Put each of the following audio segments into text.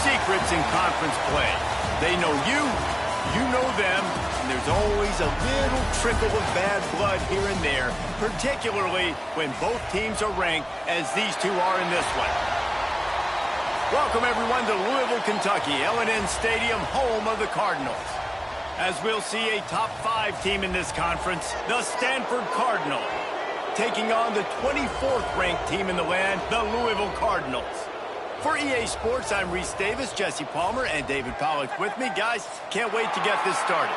secrets in conference play. They know you, you know them, and there's always a little trickle of bad blood here and there, particularly when both teams are ranked as these two are in this one. Welcome, everyone, to Louisville, Kentucky, L&N Stadium, home of the Cardinals. As we'll see a top-5 team in this conference, the Stanford Cardinals, taking on the 24th ranked team in the land, the Louisville Cardinals. For EA Sports, I'm Reese Davis, Jesse Palmer, and David Pollack with me. Guys, can't wait to get this started.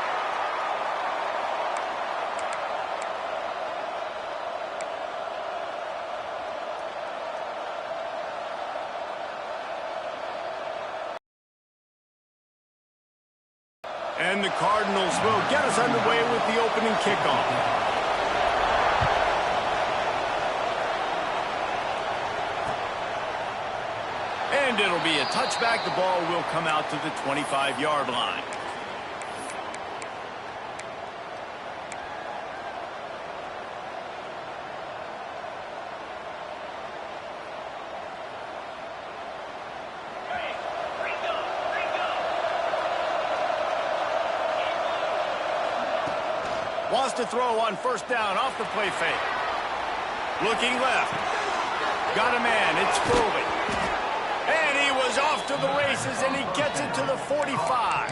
And the Cardinals will get us underway with the opening kickoff. And it'll be a touchback. The ball will come out to the 25-yard line. Wants to throw on first down off the play fake. Looking left. Got a man. It's Foley. And he was off to the races, and he gets it to the 45.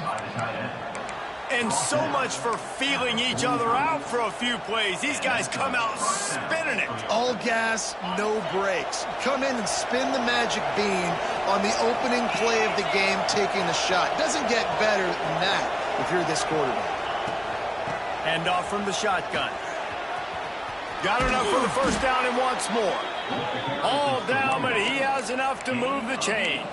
And so much for feeling each other out for a few plays. These guys come out spinning it. All gas, no brakes. Come in and spin the magic bean on the opening play of the game, taking the shot. Doesn't get better than that if you're this quarterback. Hand off from the shotgun. Got enough for the first down and wants more. All down, but he has enough to move the chains.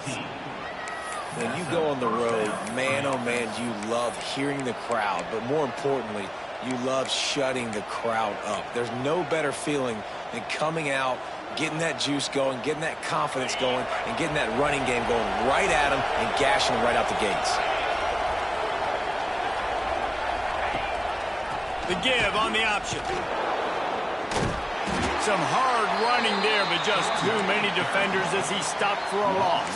When you go on the road, man, oh man, you love hearing the crowd. But more importantly, you love shutting the crowd up. There's no better feeling than coming out, getting that juice going, getting that confidence going, and getting that running game going right at them and gashing them right out the gates. The give on the option. Some hard running there, but just too many defenders as he stopped for a loss.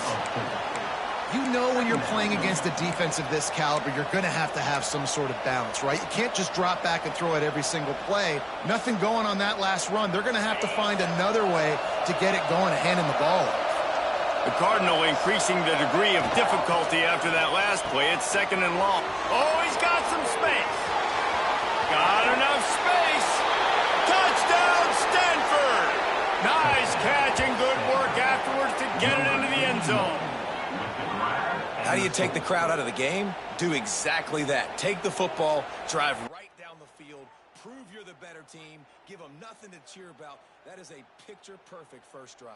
You know when you're playing against a defense of this caliber, you're going to have some sort of balance, right? You can't just drop back and throw it every single play. Nothing going on that last run. They're going to have to find another way to get it going and handing the ball off. The Cardinal increasing the degree of difficulty after that last play. It's second and long. Oh, he's got some space. Got enough space. Touchdown, Stanford. Nice catch and good work afterwards to get it into the end zone. How do you take the crowd out of the game? Do exactly that. Take the football, drive right down the field, prove you're the better team, give them nothing to cheer about. That is a picture-perfect first drive.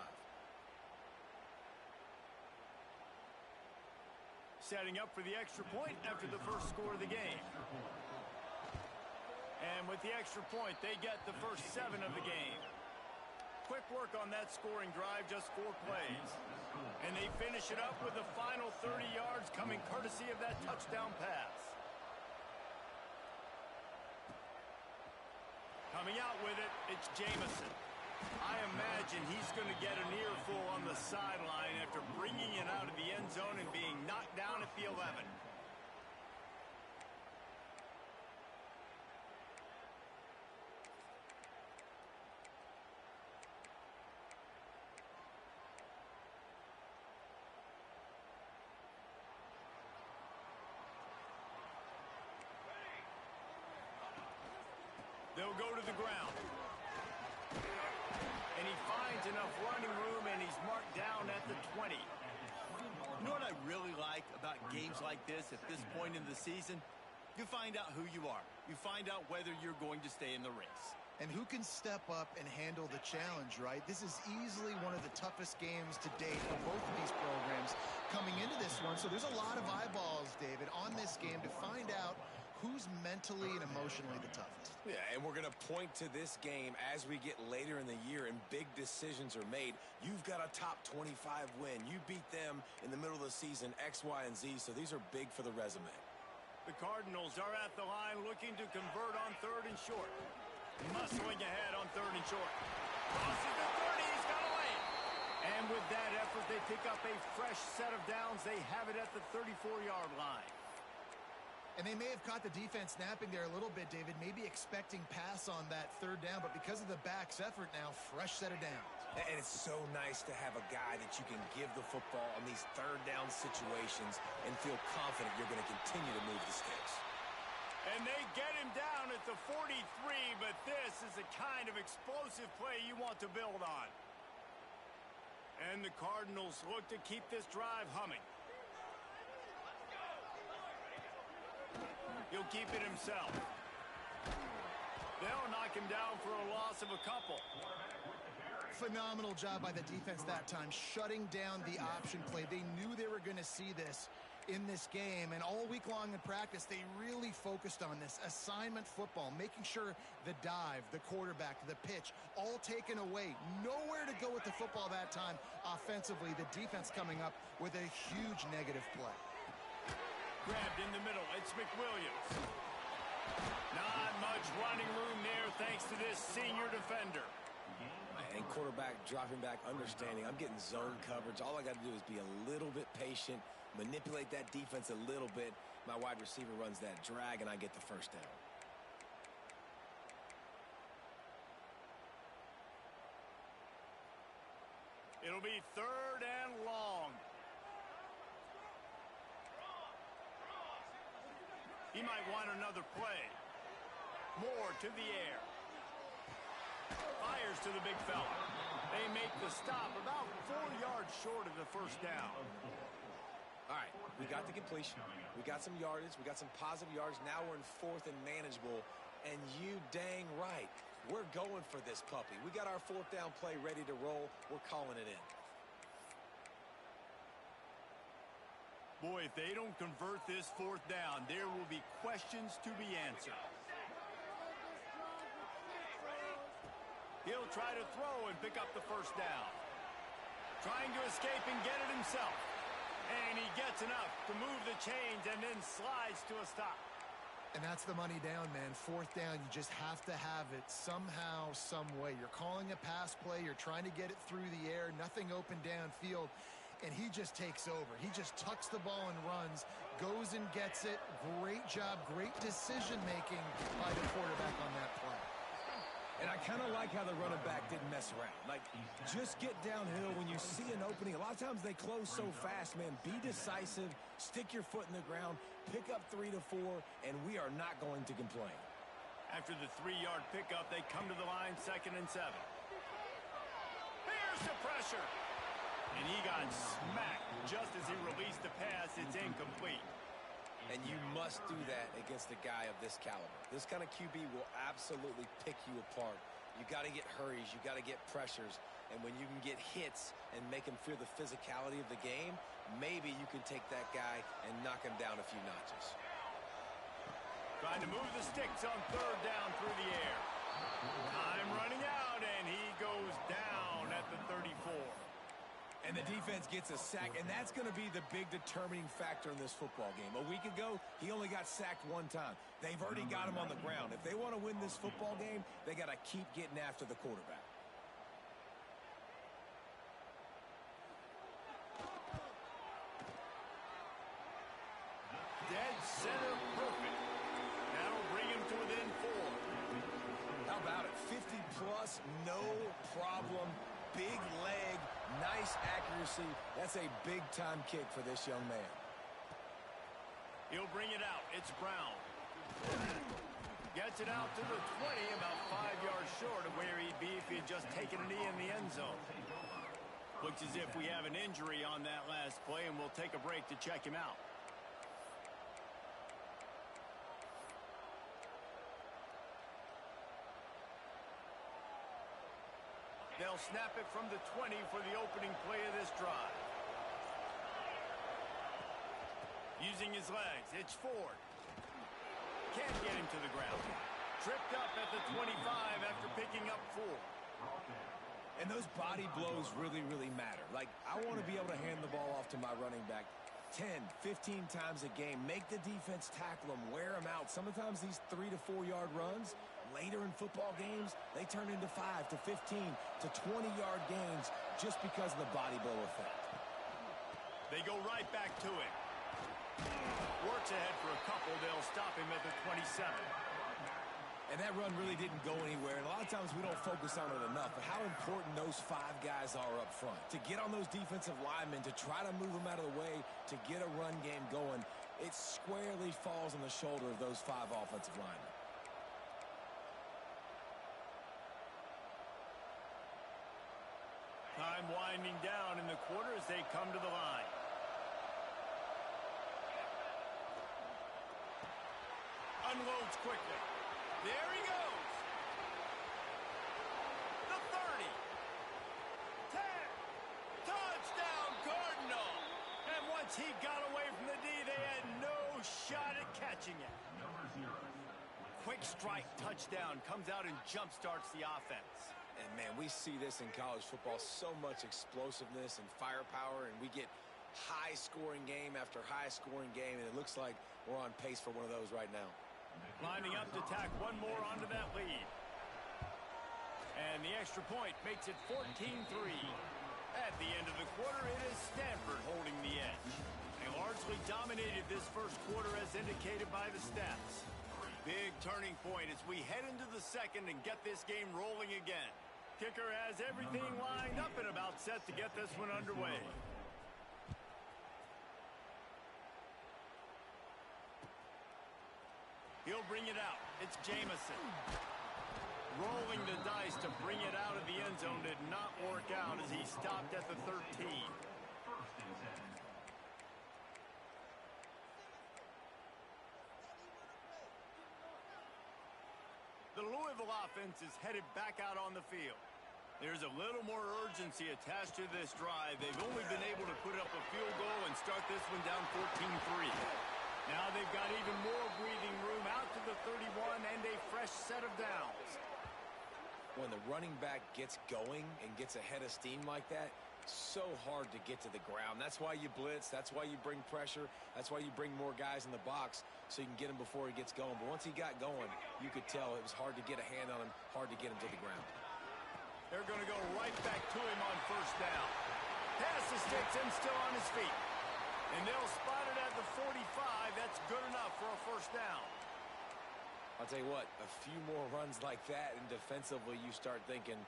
Setting up for the extra point after the first score of the game. And with the extra point, they get the first 7 of the game. Quick work on that scoring drive, just 4 plays. And they finish it up with the final 30 yards coming courtesy of that touchdown pass. Coming out with it, it's Jamison. I imagine he's going to get an earful on the sideline after bringing it out of the end zone and being knocked down at the 11. They'll go to the ground. And he finds enough running room, and he's marked down at the 20. You know what I really like about games like this at this point in the season? You find out who you are. You find out whether you're going to stay in the race. And who can step up and handle the challenge, right? This is easily one of the toughest games to date for both of these programs coming into this one. So there's a lot of eyeballs, David, on this game to find out who's mentally and emotionally the toughest. Yeah, and we're going to point to this game as we get later in the year and big decisions are made. You've got a top 25 win. You beat them in the middle of the season, X, Y, and Z, so these are big for the resume. The Cardinals are at the line looking to convert on 3rd and short. Muscling ahead on 3rd and short. Crosses the 30, he's got to lay it. And And with that effort, they pick up a fresh set of downs. They have it at the 34-yard line. And they may have caught the defense napping there a little bit, David, maybe expecting pass on that third down, but because of the back's effort now, fresh set of downs. And it's so nice to have a guy that you can give the football on these third down situations and feel confident you're going to continue to move the sticks. And they get him down at the 43, but this is the kind of explosive play you want to build on. And the Cardinals look to keep this drive humming. He'll keep it himself. They'll knock him down for a loss of a couple. Phenomenal job by the defense that time, shutting down the option play. They knew they were going to see this in this game, and all week long in practice, they really focused on this assignment football, making sure the dive, the quarterback, the pitch, all taken away. Nowhere to go with the football that time offensively. The defense coming up with a huge negative play. Grabbed in the middle, it's McWilliams. Not much running room there thanks to this senior defender. And quarterback dropping back, understanding I'm getting zone coverage. All I got to do is be a little bit patient, manipulate that defense a little bit. My wide receiver runs that drag, and I get the first down. It'll be 3rd and long. He might want another play. Moore to the air. Fires to the big fella. They make the stop about 4 yards short of the first down. All right, we got the completion. We got some yardage. We got some positive yards. Now we're in 4th and manageable. And you dang right, we're going for this puppy. We got our 4th down play ready to roll. We're calling it in. Boy, if they don't convert this 4th down, there will be questions to be answered. He'll try to throw and pick up the first down. Trying to escape and get it himself. And he gets enough to move the chains and then slides to a stop. And that's the money down, man. 4th down, you just have to have it somehow, some way. You're calling a pass play. You're trying to get it through the air. Nothing open downfield. And he just takes over. He just tucks the ball and runs, goes and gets it. Great job, great decision-making by the quarterback on that play. And I kind of like how the running back didn't mess around. Like, just get downhill when you see an opening. A lot of times they close so fast, man. Be decisive, stick your foot in the ground, pick up 3 to 4, and we are not going to complain. After the 3-yard pickup, they come to the line, 2nd and 7. Here's the pressure. And he got smacked just as he released the pass. It's incomplete. And you must do that against a guy of this caliber. This kind of QB will absolutely pick you apart. You got to get hurries. You got to get pressures. And when you can get hits and make him feel the physicality of the game, maybe you can take that guy and knock him down a few notches. Trying to move the sticks on 3rd down through the air. Time running out, and he goes down at the 34. And the defense gets a sack, and that's going to be the big determining factor in this football game. A week ago, he only got sacked 1 time. They've already got him on the ground. If they want to win this football game, they got to keep getting after the quarterback. Dead center perfect. That'll bring him to within 4. How about it? 50-plus, no problem. Big leg, nice accuracy. That's a big-time kick for this young man. He'll bring it out. It's Brown. Gets it out to the 20, about 5 yards short of where he'd be if he had just taken a knee in the end zone. Looks as if we have an injury on that last play, and we'll take a break to check him out. They'll snap it from the 20 for the opening play of this drive. Using his legs, it's Ford. Can't get him to the ground. Tripped up at the 25 after picking up 4. And those body blows really, really matter. Like, I want to be able to hand the ball off to my running back 10, 15 times a game. Make the defense tackle him, wear him out. Sometimes these 3 to 4 yard runs, later in football games, they turn into 5 to 15 to 20-yard gains just because of the body blow effect. They go right back to it. Works ahead for a couple. They'll stop him at the 27. And that run really didn't go anywhere. And a lot of times we don't focus on it enough. But how important those 5 guys are up front. To get on those defensive linemen, to try to move them out of the way, to get a run game going, it squarely falls on the shoulder of those 5 offensive linemen. Time winding down in the quarter as they come to the line. Unloads quickly. There he goes. The 30. 10. Touchdown, Cardinal. And once he got away from the D, they had no shot at catching it. Quick strike touchdown comes out and jump starts the offense. And, man, we see this in college football, so much explosiveness and firepower, and we get high-scoring game after high-scoring game, and it looks like we're on pace for one of those right now. Lining up to tack one more onto that lead. And the extra point makes it 14-3. At the end of the quarter, it is Stanford holding the edge. They largely dominated this first quarter as indicated by the stats. Big turning point as we head into the second and get this game rolling again. Kicker has everything lined up and about set to get this one underway. He'll bring it out. It's Jamison. Rolling the dice to bring it out of the end zone did not work out as he stopped at the 13. The Louisville offense is headed back out on the field. There's a little more urgency attached to this drive. They've only been able to put up a field goal and start this one down 14-3. Now they've got even more breathing room out to the 31 and a fresh set of downs. When the running back gets going and gets ahead of steam like that, so hard to get to the ground. That's why you blitz. That's why you bring pressure. That's why you bring more guys in the box so you can get him before he gets going. But once he got going, you could tell it was hard to get a hand on him, hard to get him to the ground. They're going to go right back to him on first down. Pass to sticks him still on his feet. And they'll spot it at the 45. That's good enough for a first down. I'll tell you what, a few more runs like that, and defensively you start thinking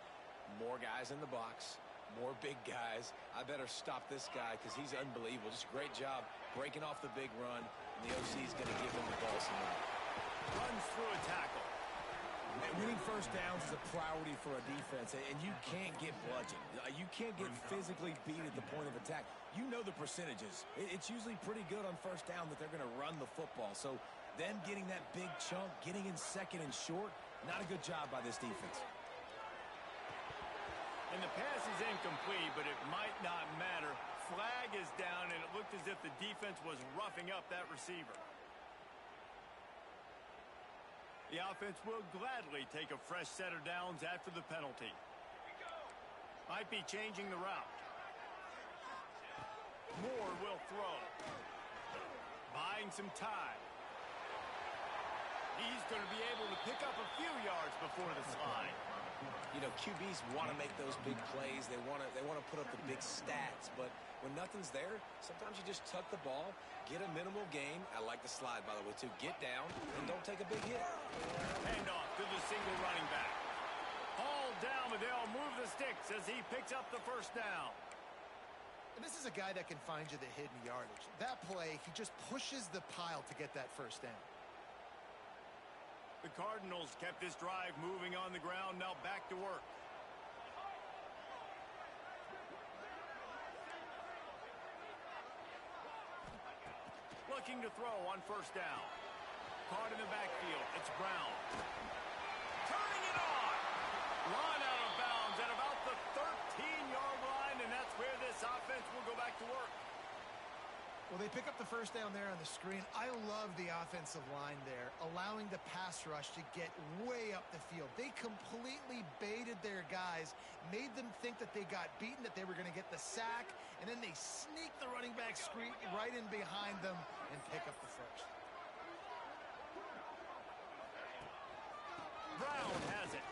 more guys in the box, more big guys. I better stop this guy because he's unbelievable. Just a great job breaking off the big run, and the OC is going to give him the ball some more. Runs through a tackle. And winning first downs is a priority for a defense, and you can't get bludgeoned. You can't get physically beat at the point of attack. You know the percentages. It's usually pretty good on first down that they're going to run the football. So them getting that big chunk, getting in second and short, not a good job by this defense. And the pass is incomplete, but it might not matter. Flag is down, and it looked as if the defense was roughing up that receiver. The offense will gladly take a fresh set of downs after the penalty. Might be changing the route. Moore will throw. Buying some time. He's going to be able to pick up a few yards before the slide. You know, QBs want to make those big plays. They want to put up the big stats. But when nothing's there, sometimes you just tuck the ball, get a minimal gain. I like the slide, by the way, too. Get down and don't take a big hit. Handoff to the single running back. Hauled down, but they'll move the sticks as he picks up the first down. And this is a guy that can find you the hidden yardage. That play, he just pushes the pile to get that first down. The Cardinals kept this drive moving on the ground, now back to work. Looking to throw on first down. Caught in the backfield, it's Brown. Turning it on! Run out of bounds at about the 13-yard line, and that's where this offense will go back to work. Well, they pick up the first down there on the screen. I love the offensive line there, allowing the pass rush to get way up the field. They completely baited their guys, made them think that they got beaten, that they were going to get the sack, and then they sneak the running back screen right in behind them and pick up the first. Brown has it.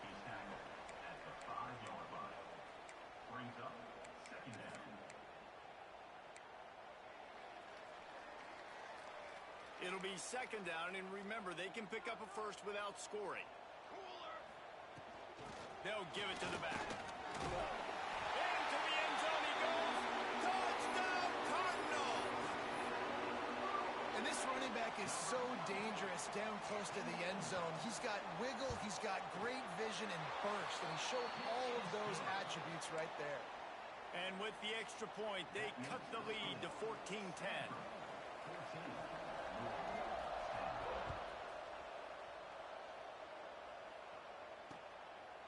He's tackled at the 5-yard line. Brings up second down. It'll be second down, and remember, they can pick up a first without scoring. They'll give it to the back. Into the end zone he goes. Touchdown, Cardinals! And this running back is so dangerous down close to the end zone. He's got wiggle, he's got great vision and burst, and he showed all of those attributes right there. And with the extra point, they cut the lead to 14-10.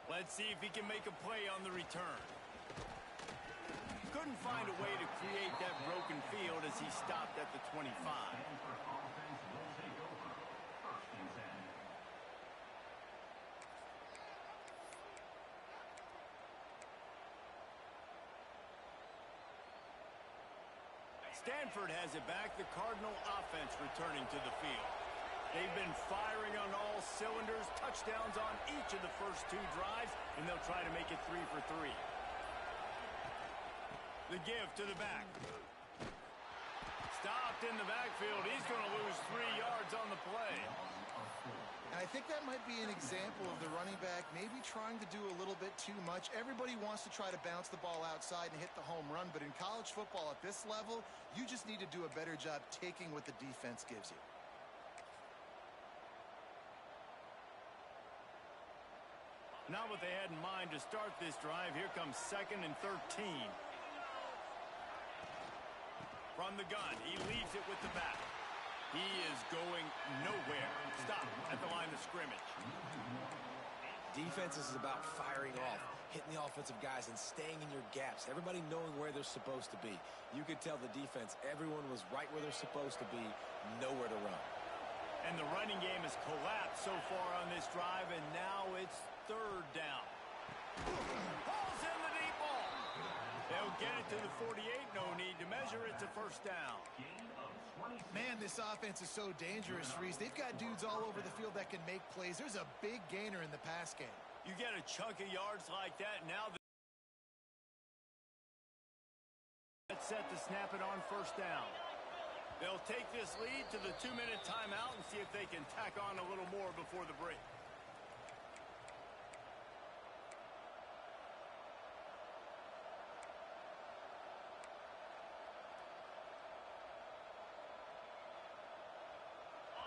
Let's see if he can make a play on the return. Couldn't find a way to create that broken field as he stopped at the 25. Stanford has it back, the Cardinal offense returning to the field. They've been firing on all cylinders, touchdowns on each of the first two drives, and they'll try to make it 3 for 3. The give to the back. Stopped in the backfield. He's going to lose 3 yards on the play. And I think that might be an example of the running back maybe trying to do a little bit too much. Everybody wants to try to bounce the ball outside and hit the home run, but in college football at this level, you just need to do a better job taking what the defense gives you. Not what they had in mind to start this drive. Here comes 2nd and 13. From the gun, he leaves it with the back. He is going nowhere. Stop at the line of scrimmage. Defense is about firing off, hitting the offensive guys, and staying in your gaps. Everybody knowing where they're supposed to be. You could tell the defense, everyone was right where they're supposed to be, nowhere to run. And the running game has collapsed so far on this drive, and now it's 3rd down. Ball's in the deep ball. They'll get it to the 48. No need to measure it to 1st down. Man, this offense is so dangerous, Reese. They've got dudes all over the field that can make plays. There's a big gainer in the pass game. You get a chunk of yards like that, now they're set to snap it on 1st down. They'll take this lead to the 2-minute timeout and see if they can tack on a little more before the break.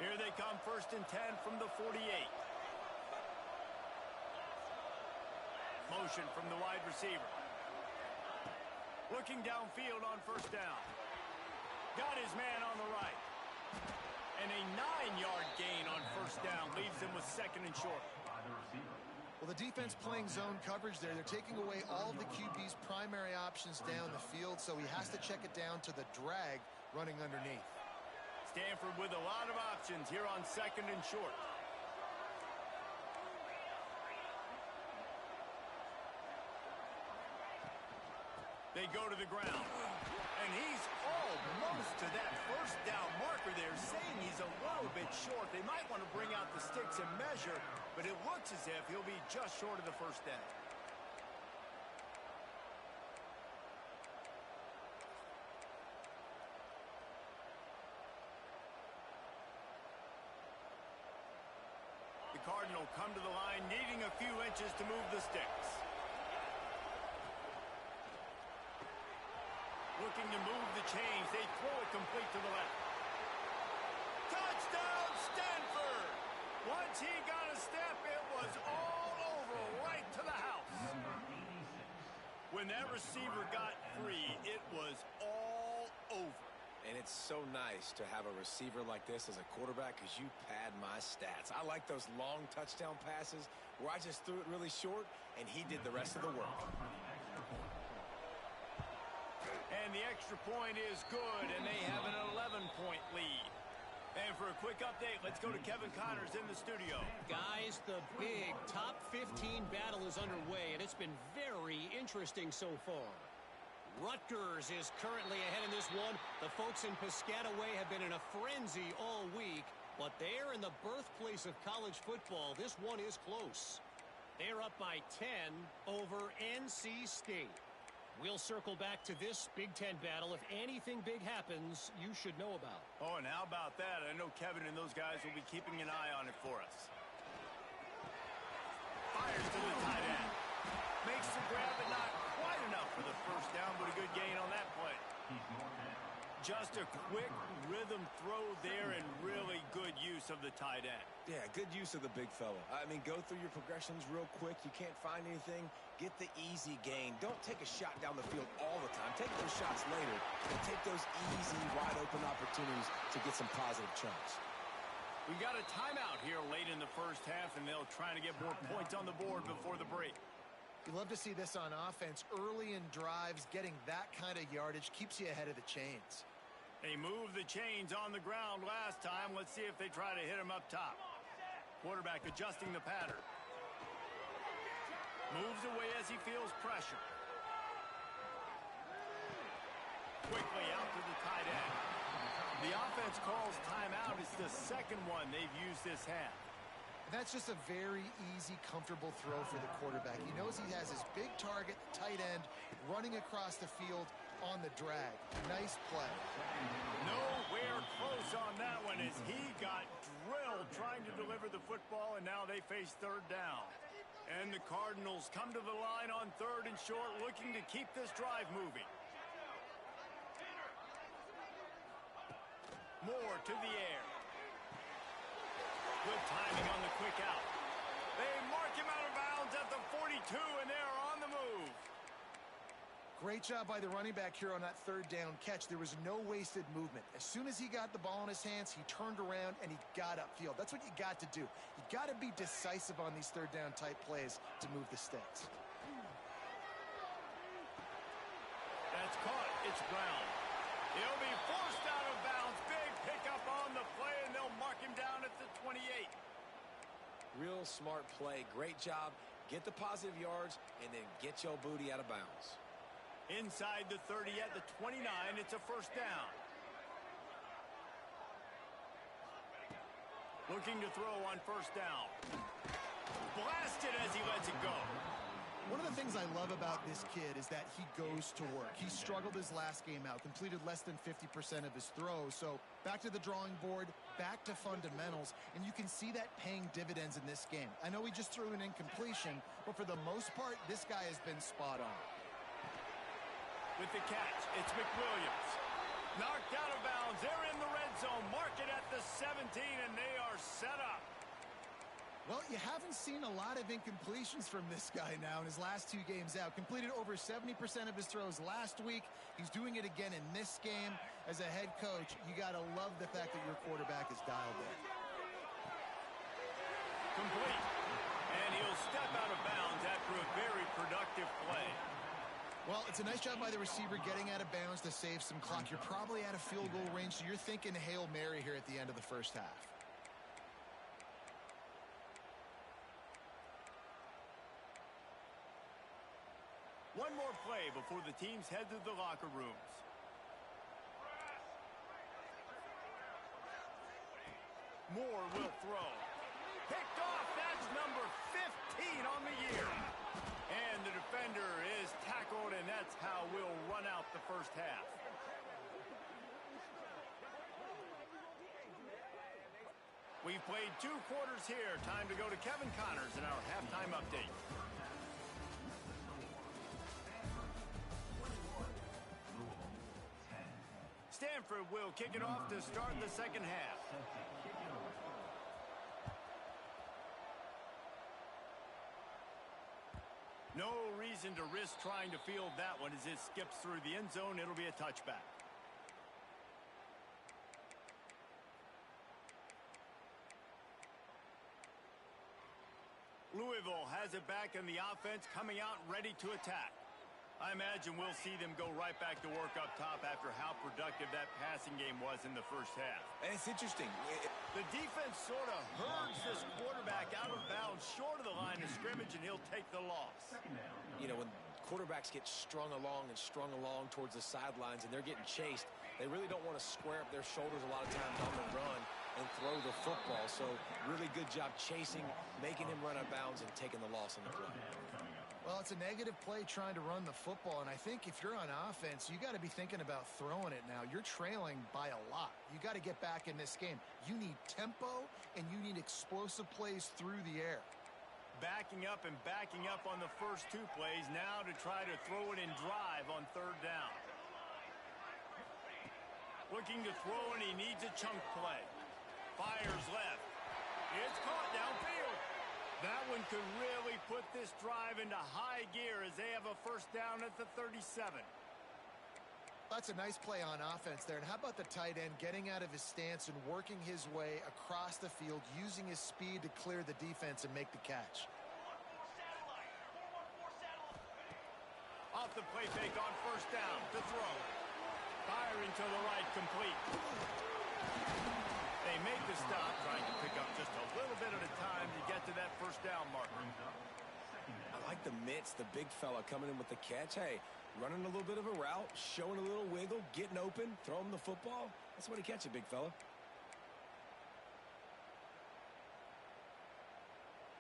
Here they come, 1st and 10 from the 48. Motion from the wide receiver. Looking downfield on 1st down. Got his man on the right. And a 9-yard gain on 1st down leaves him with 2nd and short. Well, the defense playing zone coverage there. They're taking away all of the QB's primary options down the field, so he has to check it down to the drag running underneath. Stanford with a lot of options here on 2nd and short. They go to the ground. And he's almost to that 1st down marker there, saying he's a little bit short. They might want to bring out the sticks and measure, but it looks as if he'll be just short of the 1st down. The Cardinal come to the line, needing a few inches to move the sticks. Looking to move the chains. They throw it complete to the left. Touchdown, Stanford! Once he got a step, it was all over, right to the house. When that receiver got free, it was all over. And it's so nice to have a receiver like this as a quarterback because you pad my stats. I like those long touchdown passes where I just threw it really short and he did the rest of the work. And the extra point is good, and they have an 11-point lead. And for a quick update, let's go to Kevin Connors in the studio. Guys, the big top 15 battle is underway, and it's been very interesting so far. Rutgers is currently ahead in this one. The folks in Piscataway have been in a frenzy all week, but they're in the birthplace of college football. This one is close. They're up by 10 over NC State. We'll circle back to this Big Ten battle. If anything big happens, you should know about. Oh, and how about that? I know Kevin and those guys will be keeping an eye on it for us. Fires to the tight end. Makes the grab, but not quite enough for the first down, but a good gain on that play. Just a quick rhythm throw there and really good use of the tight end. Yeah, good use of the big fella. I mean, go through your progressions real quick. You can't find anything. Get the easy gain. Don't take a shot down the field all the time. Take those shots later, but take those easy, wide-open opportunities to get some positive chunks. We got a timeout here late in the first half, and they'll try to get more points on the board before the break. You love to see this on offense. Early in drives, getting that kind of yardage keeps you ahead of the chains. They moved the chains on the ground last time. Let's see if they try to hit him up top. Quarterback adjusting the pattern. Moves away as he feels pressure. Quickly out to the tight end. The offense calls timeout. It's the second one they've used this half. That's just a very easy, comfortable throw for the quarterback. He knows he has his big target, the tight end, running across the field on the drag. Nice play. Nowhere close on that one as he got drilled trying to deliver the football, and now they face third down. And the Cardinals come to the line on 3rd and short, looking to keep this drive moving. Moore to the air. Good timing on the quick out. They mark him out of bounds at the 42, and they are on the move. Great job by the running back here on that 3rd down catch. There was no wasted movement. As soon as he got the ball in his hands, he turned around and he got upfield. That's what you got to do. You got to be decisive on these 3rd down type plays to move the sticks. That's caught. It's Brown. He'll be forced out of bounds. Big pickup on the play, and they'll mark him down at the 28. Real smart play. Great job. Get the positive yards, and then get your booty out of bounds. Inside the 30 at the 29, it's a first down. Looking to throw on first down. Blasted as he lets it go. One of the things I love about this kid is that he goes to work. He struggled his last game out, completed less than 50% of his throws. So back to the drawing board, back to fundamentals, and you can see that paying dividends in this game. I know he just threw an incompletion, but for the most part, this guy has been spot on. With the catch, it's McWilliams. Knocked out of bounds. They're in the red zone. Mark it at the 17, and they are set up. Well, you haven't seen a lot of incompletions from this guy now in his last 2 games out. Completed over 70% of his throws last week. He's doing it again in this game. As a head coach, you got to love the fact that your quarterback is dialed in. Complete. And he'll step out of bounds after a very productive play. Well, it's a nice job by the receiver getting out of bounds to save some clock. You're probably out of field goal range, so you're thinking Hail Mary here at the end of the first half. One more play before the teams head to the locker rooms. Moore will throw. Picked off. That's number 15 on the year. And the defender is tackled, and that's how we'll run out the first half. We've played 2 quarters here. Time to go to Kevin Connors in our halftime update. Stanford will kick it off to start the second half. No reason to risk trying to field that one as it skips through the end zone. It'll be a touchback. Louisville has it back, and the offense coming out ready to attack. I imagine we'll see them go right back to work up top after how productive that passing game was in the first half. And it's interesting. The defense sort of herds this quarterback out of bounds short of the line of scrimmage, and he'll take the loss. You know, when quarterbacks get strung along towards the sidelines, and they're getting chased. They really don't want to square up their shoulders a lot of times on the run and throw the football. So really good job chasing, making him run out of bounds, and taking the loss on the play. Well, it's a negative play trying to run the football, and I think if you're on offense, you got to be thinking about throwing it now. You're trailing by a lot. You got to get back in this game. You need tempo, and you need explosive plays through the air. Backing up on the first two plays now to try to throw it in drive on third down. Looking to throw, and he needs a chunk play. Fires left. It's caught downfield. That one could really put this drive into high gear as they have a first down at the 37. That's a nice play on offense there. And how about the tight end getting out of his stance and working his way across the field, using his speed to clear the defense and make the catch. Off the play fake on first down to throw. Firing to the right, complete. They make the stop, trying to pick up just a little bit at a time to get to that first down marker. I like the mitts, the big fella coming in with the catch. Hey, running a little bit of a route, showing a little wiggle, getting open, throw him the football. That's what he catch it, big fella.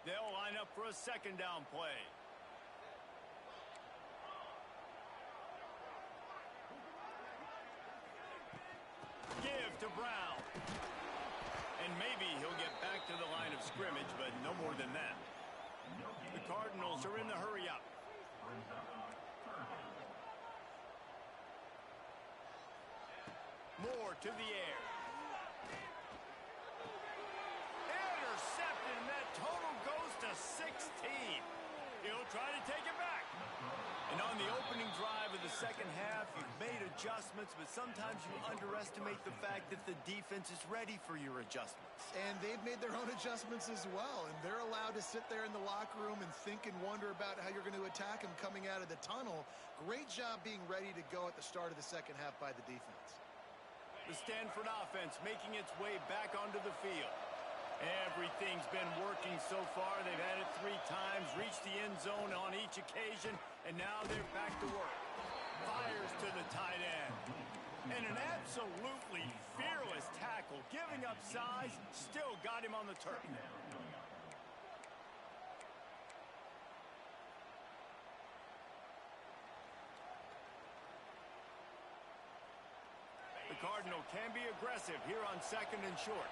They'll line up for a second down play. Give to Brown. And maybe he'll get back to the line of scrimmage, but no more than that. The Cardinals are in the hurry-up. Moore to the air. Intercepted, and that total goes to 16. He'll try to take it back. And on the opening drive of the second half, you've made adjustments, but sometimes you underestimate the fact that the defense is ready for your adjustments. And they've made their own adjustments as well, and they're allowed to sit there in the locker room and think and wonder about how you're going to attack them coming out of the tunnel. Great job being ready to go at the start of the second half by the defense. The Stanford offense making its way back onto the field. Everything's been working so far. They've had it 3 times, reached the end zone on each occasion, and now they're back to work. Fires to the tight end. And an absolutely fearless tackle, giving up size, still got him on the turf. The Cardinal can be aggressive here on second and short.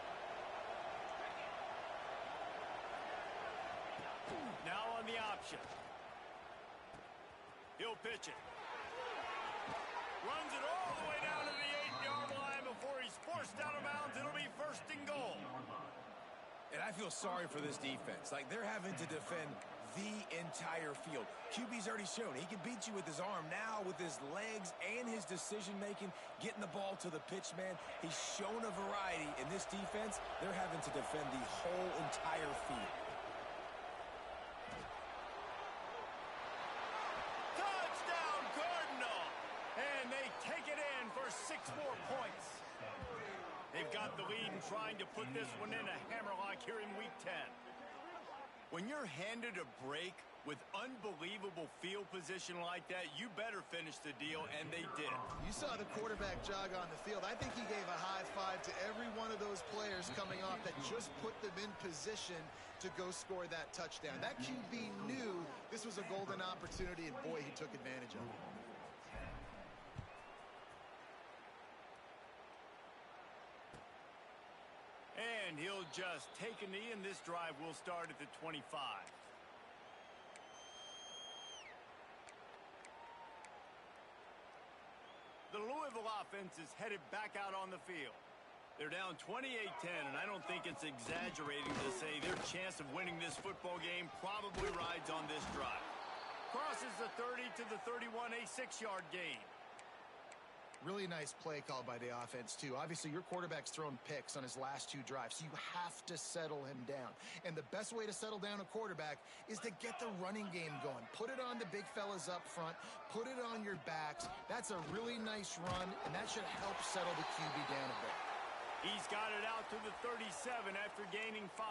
Now on the option. He'll pitch it. Runs it all the way down to the 8-yard line before he's forced out of bounds. It'll be first and goal. And I feel sorry for this defense. Like, they're having to defend the entire field. QB's already shown he can beat you with his arm. Now with his legs and his decision-making, getting the ball to the pitch man, he's shown a variety. In this defense, they're having to defend the whole entire field. Touchdown, Cardinal! And they take it in for 6 more points. They've got the lead and trying to put this one in a hammerlock here in Week 10. When you're handed a break with unbelievable field position like that, you better finish the deal, and they did. You saw the quarterback jog on the field. I think he gave a high five to every one of those players coming off that just put them in position to go score that touchdown. That QB knew this was a golden opportunity, and boy, he took advantage of it. And he'll just take a knee, and this drive will start at the 25. The Louisville offense is headed back out on the field. They're down 28-10, and I don't think it's exaggerating to say their chance of winning this football game probably rides on this drive. Crosses the 30 to the 31, a 6-yard gain. Really nice play call by the offense, too. Obviously, your quarterback's thrown picks on his last 2 drives, so you have to settle him down. And the best way to settle down a quarterback is to get the running game going. Put it on the big fellas up front. Put it on your backs. That's a really nice run, and that should help settle the QB down a bit. He's got it out to the 37 after gaining 5.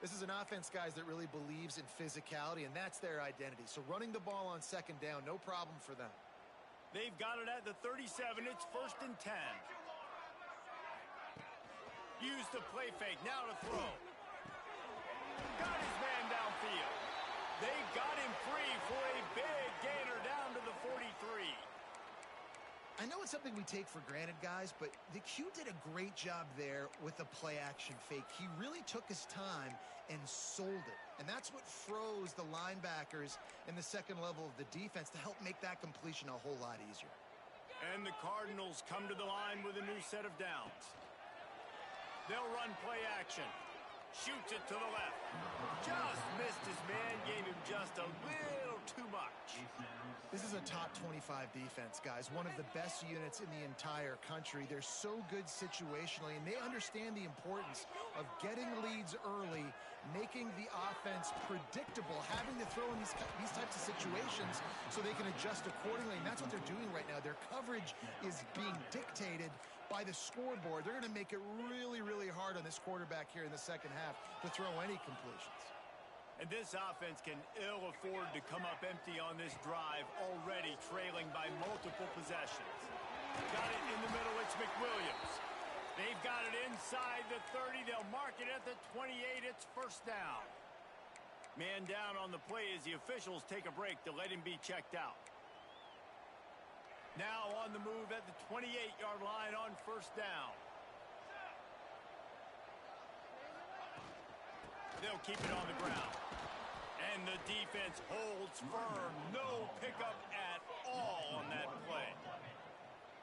This is an offense, guys, that really believes in physicality, and that's their identity. So running the ball on second down, no problem for them. They've got it at the 37. It's 1st and 10. Use the play fake. Now to throw. Got his man downfield. They got him free for a big gainer down to the 43. I know it's something we take for granted, guys, but the Q did a great job there with the play-action fake. He really took his time and sold it. And that's what froze the linebackers in the second level of the defense to help make that completion a whole lot easier. And the Cardinals come to the line with a new set of downs. They'll run play action. Shoots it to the left. Just missed his man, gave him just a little too much. This is a top 25 defense, guys. One of the best units in the entire country. They're so good situationally, and they understand the importance of getting leads early, making the offense predictable, having to throw in these types of situations so they can adjust accordingly, and that's what they're doing right now. Their coverage is being dictated by the scoreboard. They're going to make it really, really hard on this quarterback here in the second half to throw any completions. And this offense can ill afford to come up empty on this drive, already trailing by multiple possessions. Got it in the middle, it's McWilliams. They've got it inside the 30. They'll mark it at the 28. It's 1st down. Man down on the play as the officials take a break to let him be checked out. Now on the move at the 28-yard line on 1st down. They'll keep it on the ground. And the defense holds firm. No pickup at all on that play.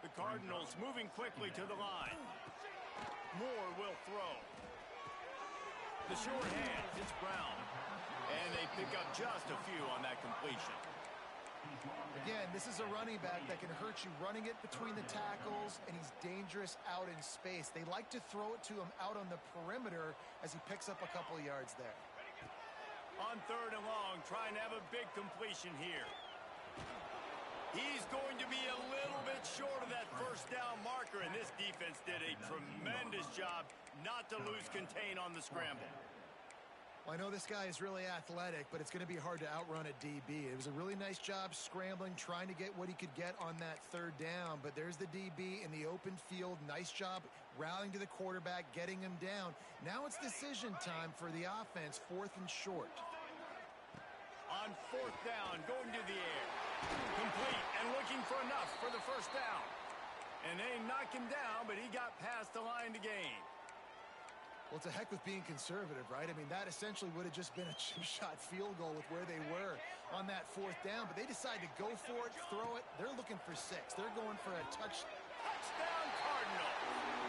The Cardinals moving quickly to the line. Moore will throw. The short hand, it's Brown. And they pick up just a few on that completion. Again, this is a running back that can hurt you running it between the tackles, and he's dangerous out in space. They like to throw it to him out on the perimeter as he picks up a couple of yards there. On 3rd and long, trying to have a big completion here. He's going to be a little bit short of that 1st down marker, and this defense did a tremendous job not to lose contain on the scramble. Well, I know this guy is really athletic, but it's going to be hard to outrun a DB. It was a really nice job scrambling, trying to get what he could get on that 3rd down, but there's the DB in the open field. Nice job rallying to the quarterback, getting him down. Now it's decision time for the offense, 4th and short. On 4th down, going to the air. Complete and looking for enough for the 1st down. And they knock him down, but he got past the line to gain. Well, it's a heck with being conservative, right? I mean, that essentially would have just been a chip-shot field goal with where they were on that 4th down, but they decide to go for it, throw it. They're looking for 6. They're going for a touchdown. Cardinal.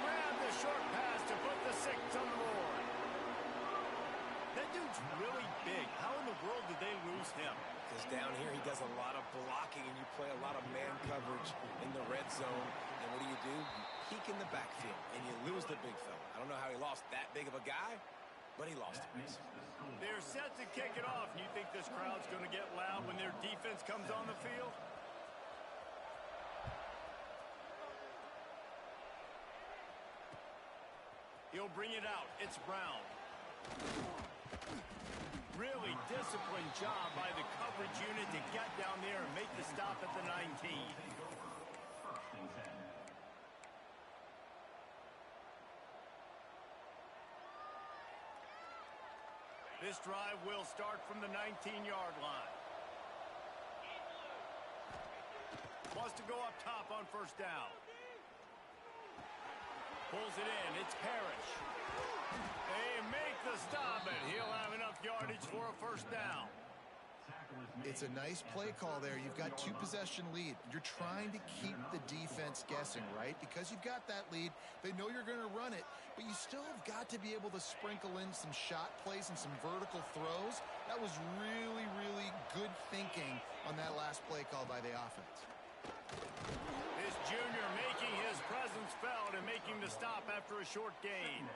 Grab the short pass to put the 6 on the board. That dude's really big. How in the world did they lose him? Because down here he does a lot of blocking, and you play a lot of man coverage in the red zone. And what do? You peek in the backfield, and you lose the big fella. I don't know how he lost that big of a guy, but he lost him. They're set to kick it off, and you think this crowd's going to get loud when their defense comes on the field? He'll bring it out. It's Brown. Really disciplined job by the coverage unit to get down there and make the stop at the 19. This drive will start from the 19-yard line. Wants to go up top on 1st down. Pulls it in. It's Parrish. They make the stop, and he'll have enough yardage for a 1st down. It's a nice play call there. You've got 2-possession lead. You're trying to keep the defense guessing, right? Because you've got that lead, they know you're going to run it, but you still have got to be able to sprinkle in some shot plays and some vertical throws. That was really, really good thinking on that last play call by the offense. This junior making his presence felt and making the stop after a short gain.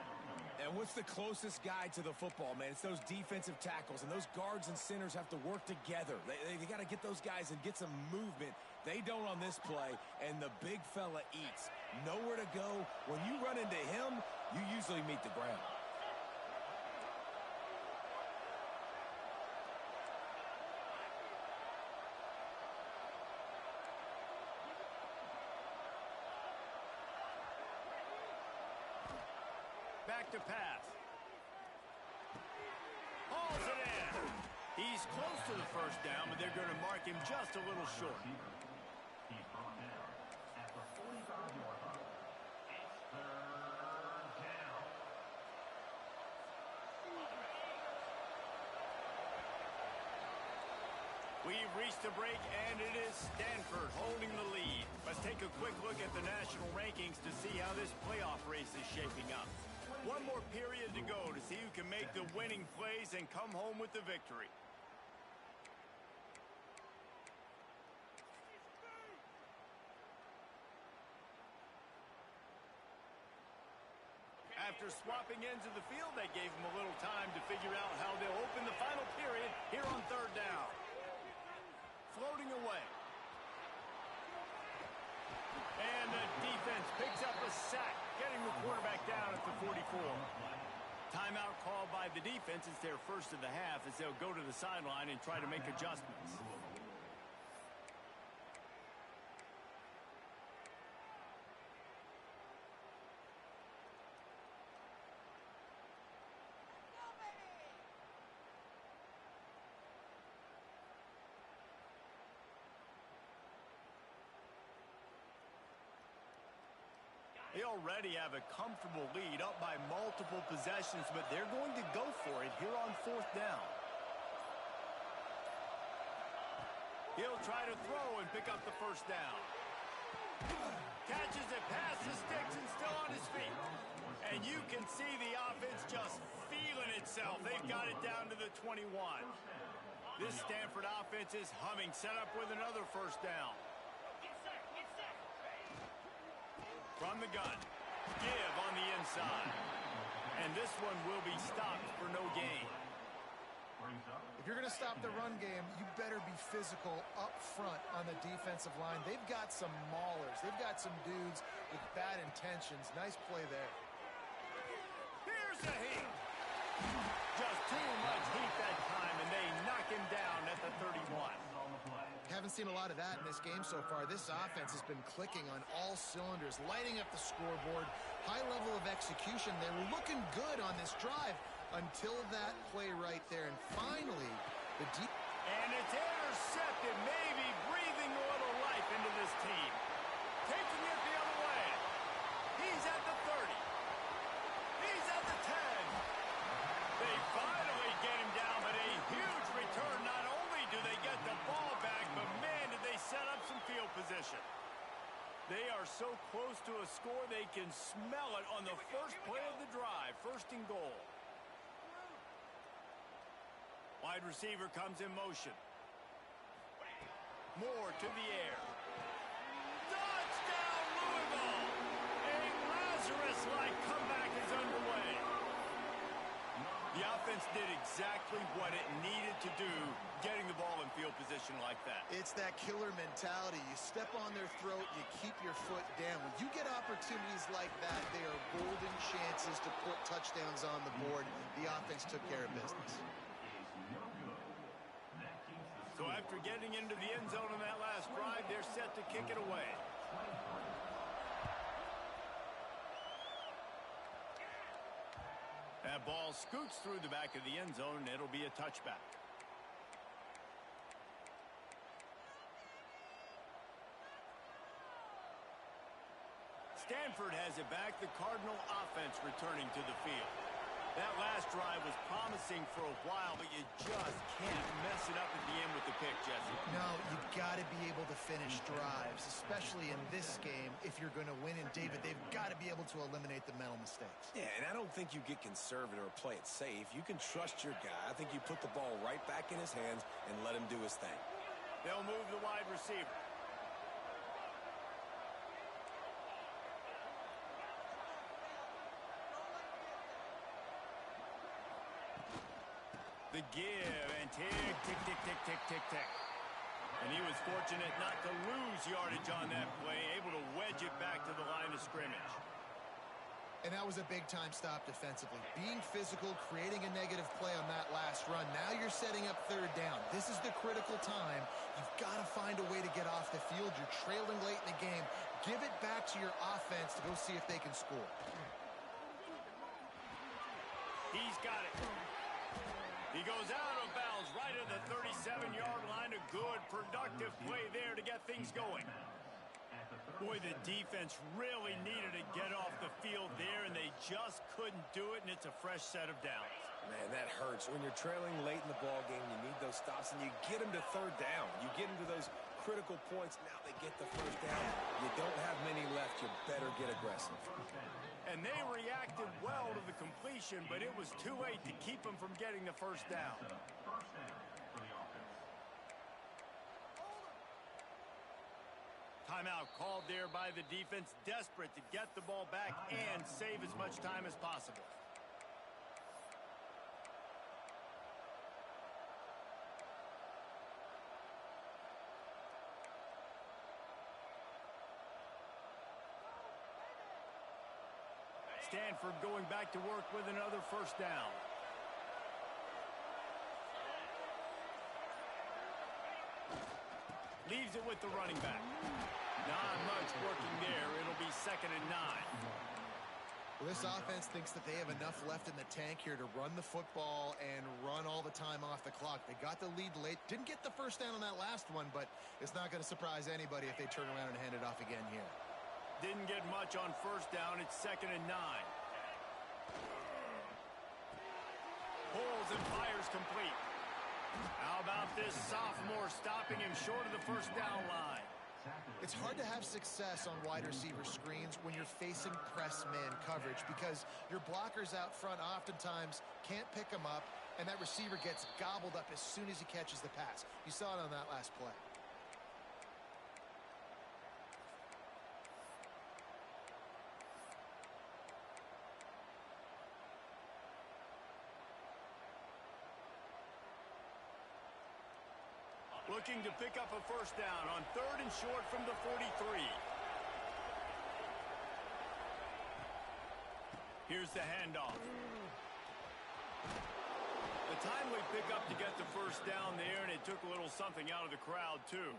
And what's the closest guy to the football, man? It's those defensive tackles, and those guards and centers have to work together. They got to get those guys and get some movement. They don't on this play, and the big fella eats. Nowhere to go. When you run into him, you usually meet the ground. to pass. Hauls it in. He's close to the first down, but they're going to mark him just a little short. He's brought down at the 45-yard line. It's third down. We've reached the break, and it is Stanford holding the lead. Let's take a quick look at the national rankings to see how this playoff race is shaping up. One more period to go to see who can make the winning plays and come home with the victory. After swapping ends of the field, they gave them a little time to figure out how they'll open the final period here on third down. Floating away. And the defense picks up a sack, getting the quarterback down at the 44. Timeout called by the defense. It's their first of the half as they'll go to the sideline and try to make adjustments. They already have a comfortable lead up by multiple possessions, but they're going to go for it here on fourth down. He'll try to throw and pick up the first down. Catches it past the sticks and still on his feet. And you can see the offense just feeling itself. They've got it down to the 21. This Stanford offense is humming, set up with another first down. From the gun, give on the inside. And this one will be stopped for no gain. If you're going to stop the run game, you better be physical up front on the defensive line. They've got some maulers. They've got some dudes with bad intentions. Nice play there. Here's a heat. Just too much heat that time, and they knock him down at the 31. Haven't seen a lot of that in this game so far. This offense has been clicking on all cylinders, lighting up the scoreboard, high level of execution. They were looking good on this drive until that play right there. And finally, the deep... And it's intercepted, maybe breathing a little life into this team. Taking it the other way. He's at the 30. He's at the 10. They finally get him down, but a huge return. Not only do they get the ball back, but man, did they set up some field position. They are so close to a score, they can smell it on the first play of the drive. First and goal. Wide receiver comes in motion. Moore to the air. Touchdown, Louisville! A Lazarus-like comeback is underway. The offense did exactly what it needed to do, getting the ball in field position like that. It's that killer mentality. You step on their throat, you keep your foot down. When you get opportunities like that, they are golden chances to put touchdowns on the board. The offense took care of business. So after getting into the end zone in that last drive, they're set to kick it away. That ball scoots through the back of the end zone, and it'll be a touchback. Stanford has it back, the Cardinal offense returning to the field. That last drive was promising for a while, but you just can't mess it up at the end with the pick, Jesse. No, you've got to be able to finish drives, especially in this game. If you're going to win, and David, they've got to be able to eliminate the mental mistakes. Yeah, and I don't think you get conservative or play it safe. You can trust your guy. I think you put the ball right back in his hands and let him do his thing. They'll move the wide receiver. The give, and tick, tick, tick, tick, tick, tick, tick. And he was fortunate not to lose yardage on that play, able to wedge it back to the line of scrimmage. And that was a big-time stop defensively. Being physical, creating a negative play on that last run. Now you're setting up third down. This is the critical time. You've got to find a way to get off the field. You're trailing late in the game. Give it back to your offense to go see if they can score. He's got it. He goes out of bounds right at the 37-yard line. A good, productive play there to get things going. Boy, the defense really needed to get off the field there, and they just couldn't do it, and it's a fresh set of downs. Man, that hurts. When you're trailing late in the ball game, you need those stops, and you get them to third down. You get them to those critical points. Now they get the first down. You don't have many left. You better get aggressive. And they reacted well to the completion, but it was too late to keep them from getting the first down. Timeout called there by the defense, desperate to get the ball back and save as much time as possible. Stanford going back to work with another first down. Leaves it with the running back. Not much working there. It'll be 2nd and 9. Well, this offense thinks that they have enough left in the tank here to run the football and run all the time off the clock. They got the lead late. Didn't get the first down on that last one, but it's not going to surprise anybody if they turn around and hand it off again here. Didn't get much on first down. It's 2nd and 9. Pulls and fires complete. How about this sophomore stopping him short of the first down line? It's hard to have success on wide receiver screens when you're facing press man coverage because your blockers out front oftentimes can't pick them up, and that receiver gets gobbled up as soon as he catches the pass. You saw it on that last play. Looking to pick up a first down on 3rd and short from the 43. Here's the handoff. The timely pickup to get the first down there, and it took a little something out of the crowd, too.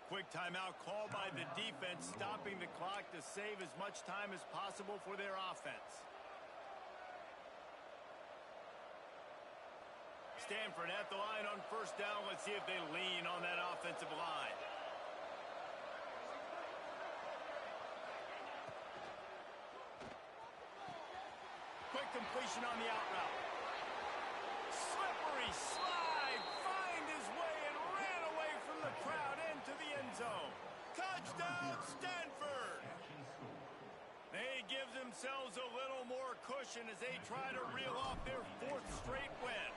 Quick timeout called by the defense, stopping the clock to save as much time as possible for their offense. Stanford at the line on first down. Let's see if they lean on that offensive line. Quick completion on the out route. Slippery slide. Find his way and ran away from the crowd into the end zone. Touchdown, Stanford. They give themselves a little more cushion as they try to reel off their 4th straight win.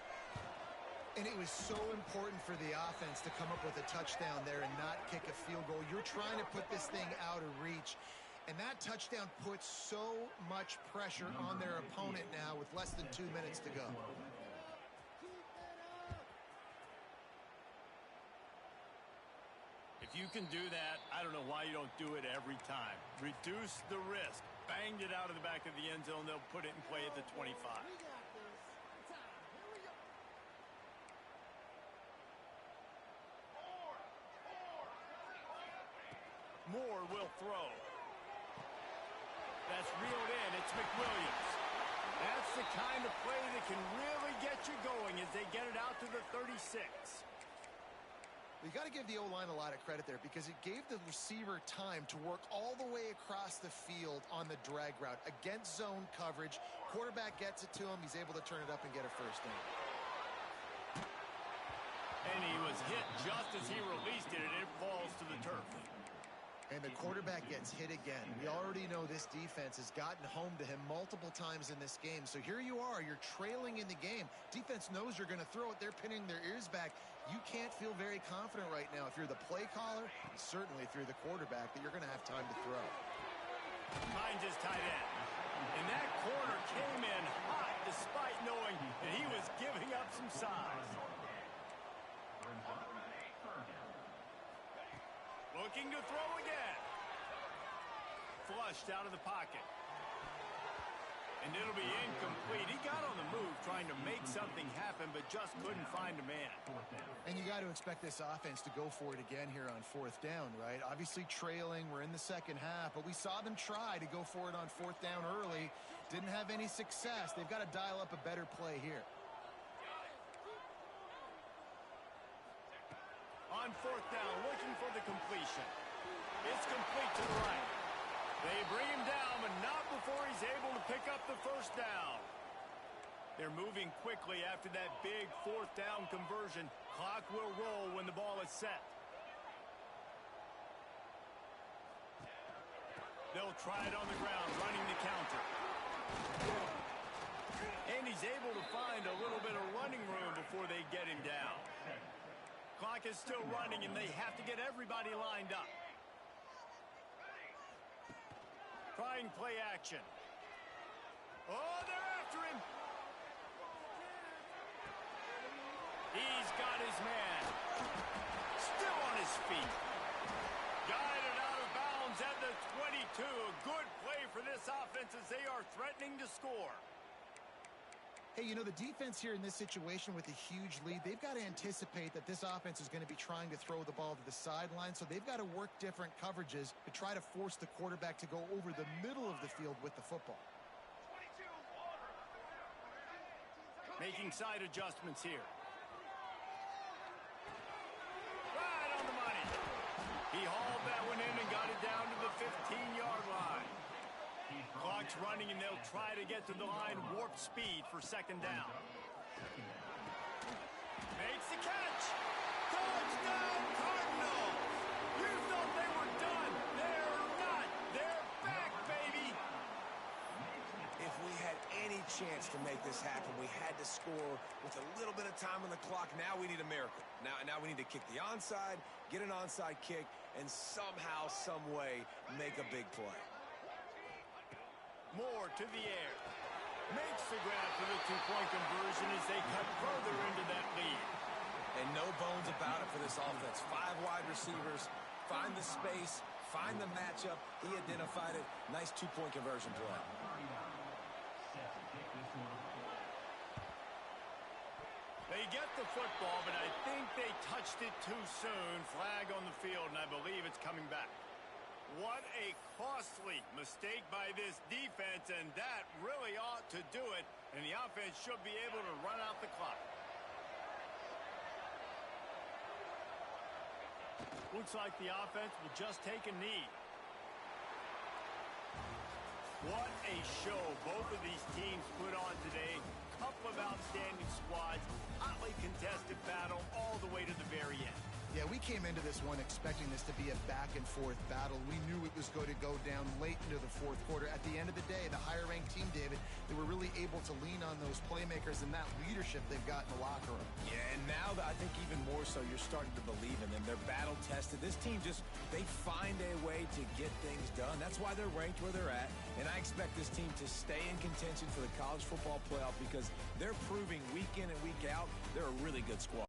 And it was so important for the offense to come up with a touchdown there and not kick a field goal. You're trying to put this thing out of reach. And that touchdown puts so much pressure on their opponent now with less than 2 minutes to go. If you can do that, I don't know why you don't do it every time. Reduce the risk. Banged it out of the back of the end zone. They'll put it in play at the 25. Moore will throw. That's reeled in. It's McWilliams. That's the kind of play that can really get you going as they get it out to the 36. You got to give the O-line a lot of credit there because it gave the receiver time to work all the way across the field on the drag route against zone coverage. Quarterback gets it to him. He's able to turn it up and get a first down. And he was hit just as he released it, and it falls to the turf. And the quarterback gets hit again. We already know this defense has gotten home to him multiple times in this game. So here you are, you're trailing in the game. Defense knows you're going to throw it. They're pinning their ears back. You can't feel very confident right now if you're the play caller, and certainly if you're the quarterback, that you're going to have time to throw. Finds his tight end. And that corner came in hot despite knowing that he was giving up some size. Looking to throw again. Flushed out of the pocket. And it'll be incomplete. He got on the move trying to make something happen. happen, but just couldn't find a man. And you got to expect this offense to go for it again here on fourth down, right? Obviously trailing, we're in the second half, but we saw them try to go for it on fourth down early. Didn't have any success. They've got to dial up a better play here. On fourth down, looking for the completion. It's complete to the right. They bring him down, but not before he's able to pick up the first down. They're moving quickly after that big fourth down conversion. Clock will roll when the ball is set. They'll try it on the ground, running the counter. And he's able to find a little bit of running room before they get him down. Clock is still running, and they have to get everybody lined up. Trying play action. Oh, they're after him. He's got his man. Still on his feet. Guided out of bounds at the 22. A good play for this offense as they are threatening to score. Hey, you know, the defense here in this situation with a huge lead, they've got to anticipate that this offense is going to be trying to throw the ball to the sideline, so they've got to work different coverages to try to force the quarterback to go over the middle of the field with the football. Making side adjustments here. Right on the money. He hauled that one in and got it down to the 15-yard line. Clock's running, and they'll try to get to the line warp speed for second down. Makes the catch. Touchdown, Cardinals. You thought they were done. They're not. They're back, baby. If we had any chance to make this happen, we had to score with a little bit of time on the clock. Now we need a miracle. Now we need to kick the onside, get an onside kick, and somehow, some way, make a big play. More to the air. Makes the grab for the two-point conversion as they cut further into that lead. And no bones about it for this offense. 5 wide receivers, find the space, find the matchup. He identified it. Nice two-point conversion play. They get the football, but I think they touched it too soon. Flag on the field, and I believe it's coming back. What a costly mistake by this defense, and that really ought to do it, and the offense should be able to run out the clock. Looks like the offense will just take a knee. What a show both of these teams put on today. Couple of outstanding squads, hotly contested battle all the way to the very end. Yeah, we came into this one expecting this to be a back-and-forth battle. We knew it was going to go down late into the fourth quarter. At the end of the day, the higher-ranked team, David, they were really able to lean on those playmakers and that leadership they've got in the locker room. Yeah, and now I think even more so, you're starting to believe in them. They're battle-tested. This team they find a way to get things done. That's why they're ranked where they're at. And I expect this team to stay in contention for the college football playoff because they're proving week in and week out they're a really good squad.